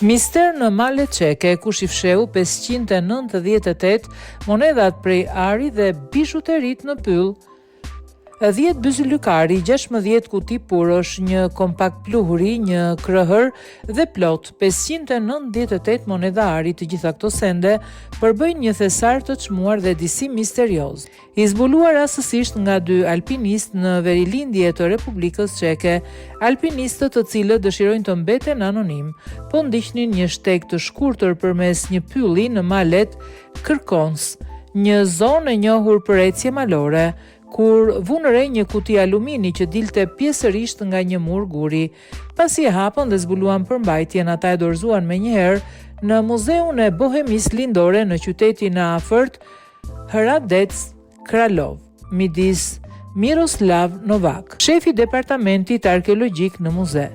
Mister në Male Çeke, ku shifsheu 598 monedat prej ari dhe bizhuterit në pyll, 10 byzylykari, 16 kuti purosh, një kompakt pluhuri, një krëhër dhe plot 598 moneda ari. Të gjitha këto sende përbëjnë një thesar të çmuar dhe disi misterioz. I zbuluar rastësisht nga 2 alpinistë në verilindje të Republikës Çeke, alpinistët të cilët dëshirojnë të mbeten anonim, po ndiqnin një shteg të shkurtër përmes një pylli në malet Kërkons, një zonë e njohur për ecje malore, kur vunë re një kuti alumini që dilte pjesërisht nga një mur guri. Pasi e hapën dhe zbuluan përmbajtjen, ata e dorëzuan menjëherë në Muzeun e Bohemisë Lindore në qytetin e afërt Hradec Kralov, midis Miroslav Novak, shefi departamentit arkeologjik në muze.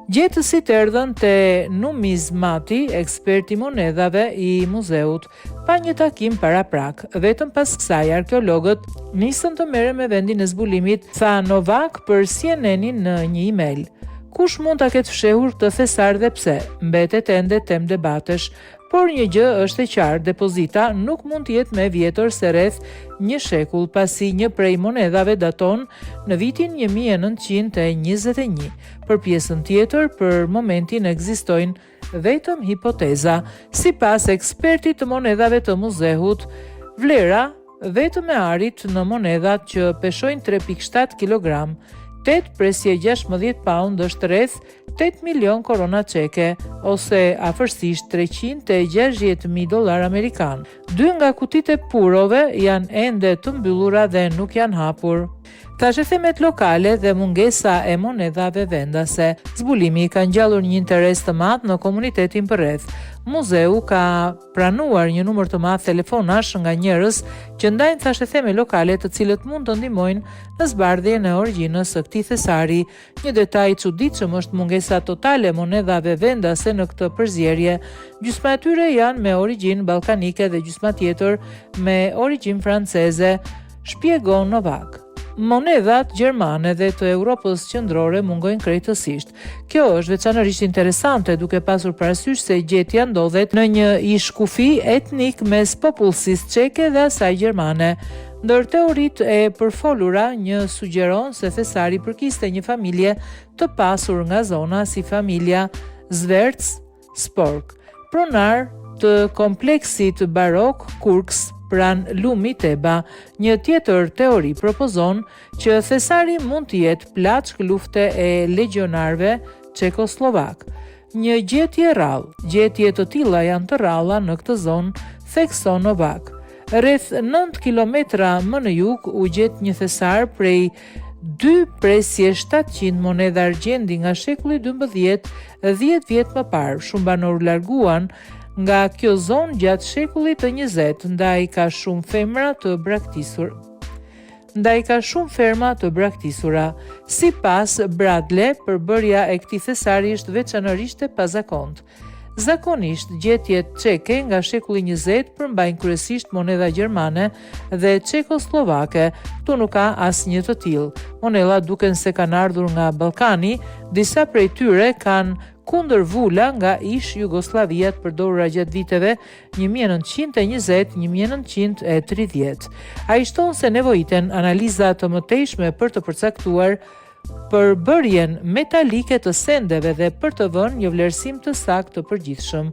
Gjetësit erdhën te numizmati, eksperti monedhave i muzeut, pa një takim para prak. Vetëm pas kësaj arkeologët nisën të merren me vendin e zbulimit, tha Novak për CNN-in në një email. Kush mund ta ketë fshehur këtë thesar dhe pse? Mbetet ende temë debatesh, por një gjë është e qartë, depozita nuk mund të jetë më e vjetër se rreth një shekull, pasi një prej monedhave daton në vitin 1921. Për pjesën tjetër, për momentin ekzistojnë vetëm hipoteza. Sipas ekspertit të monedhave të muzeut, vlera vetëm e arit në monedhat që peshojnë 3.7 kg, 8 presje 16 pound është rreth 8 milion korona çeke, ose afërsisht $360.000 amerikan. 2 nga kutitë e purove janë ende të mbyllura dhe nuk janë hapur. Tashethemet lokale dhe mungesa e monedhave vendase. Zbulimi ka ngjallur një interes të madh në komunitetin përreth. Muzeu ka pranuar një numër të madh telefonash nga njerëz që ndajnë tashetheme lokale të cilët mund të ndihmojnë në zbardhjen e origjinës së këtij thesari. Një detaj i çuditshëm është mungesa totale e monedhave vendase në këtë përzierje. Gjysma e tyre janë me origjinë ballkanike dhe gjysma tjetër me origjinë franceze, shpjegon Novak. Monedhat gjermane dhe të Europës qendrore mungojnë krejtësisht. Kjo është veçanërisht interesante duke pasur parasysh se gjetja ndodhet në një ish kufi etnik mes popullsisë çeke dhe asaj gjermane. Ndër teoritë e përfolura, një sugjeron se thesari përkiste një familje të pasur nga zona si familja Zverc-Spork, pronar të kompleksit barok Kurks pran lumit Teba. Një tjetër teori propozon që thesari mund të jetë plaçk lufte e legionarëve çekoslovak. Një gjetje rrallë. Gjetje të tilla janë të rralla në këtë zonë, thekson Novak. Rreth 9 kilometra më në jug u gjet një thesar prej 2 presje 700 monedha argjendi nga shekulli 12, 10 vjet më parë. Shumë banor larguan nga kjo zonë gjatë shekullit të 20, ndaj ka shumë ferma të braktisura. Sipas Bradley, përbërja e këtij thesari është veçanërisht e pazakontë. Zakonisht, gjetjet çeke nga shekulli 20 përmbajnë kryesisht monedha gjermane dhe çekoslovake. Këtu nuk ka asnjë të tillë. Monedhat duken se kanë ardhur nga Ballkani, disa prej tyre kanë kundër vula nga ish Jugoslavia të përdorura gjatë viteve 1920-1930. Ai shton se nevojiten analiza të mëtejshme për të përcaktuar përbërjen metalike të sendeve dhe për të vënë një vlerësim të saktë të përgjithshëm.